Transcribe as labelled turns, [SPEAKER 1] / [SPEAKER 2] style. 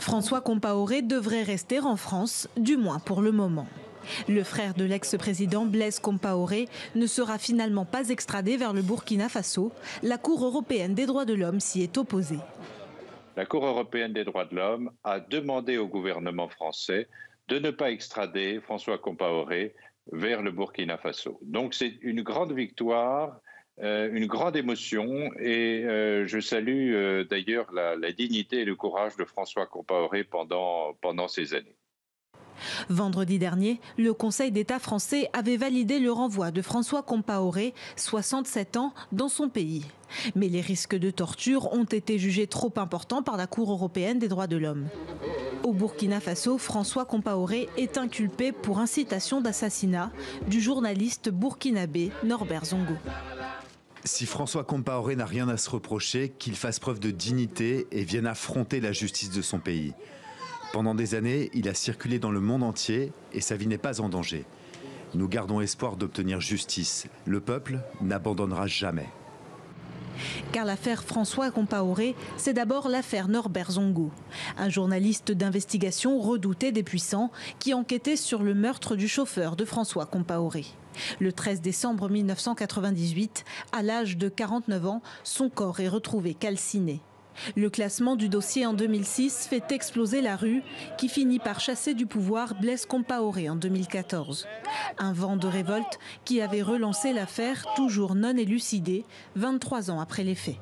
[SPEAKER 1] François Compaoré devrait rester en France, du moins pour le moment. Le frère de l'ex-président Blaise Compaoré ne sera finalement pas extradé vers le Burkina Faso. La Cour européenne des droits de l'homme s'y est opposée.
[SPEAKER 2] La Cour européenne des droits de l'homme a demandé au gouvernement français de ne pas extrader François Compaoré vers le Burkina Faso. Donc c'est une grande victoire, une grande émotion et je salue d'ailleurs la dignité et le courage de François Compaoré pendant ces années.
[SPEAKER 1] Vendredi dernier, le Conseil d'État français avait validé le renvoi de François Compaoré, 67 ans, dans son pays. Mais les risques de torture ont été jugés trop importants par la Cour européenne des droits de l'homme. Au Burkina Faso, François Compaoré est inculpé pour incitation d'assassinat du journaliste burkinabé Norbert Zongo.
[SPEAKER 3] Si François Compaoré n'a rien à se reprocher, qu'il fasse preuve de dignité et vienne affronter la justice de son pays. Pendant des années, il a circulé dans le monde entier et sa vie n'est pas en danger. Nous gardons espoir d'obtenir justice. Le peuple n'abandonnera jamais.
[SPEAKER 1] Car l'affaire François Compaoré, c'est d'abord l'affaire Norbert Zongo, un journaliste d'investigation redouté des puissants qui enquêtait sur le meurtre du chauffeur de François Compaoré. Le 13 décembre 1998, à l'âge de 49 ans, son corps est retrouvé calciné. Le classement du dossier en 2006 fait exploser la rue qui finit par chasser du pouvoir Blaise Compaoré en 2014. Un vent de révolte qui avait relancé l'affaire toujours non élucidée 23 ans après les faits.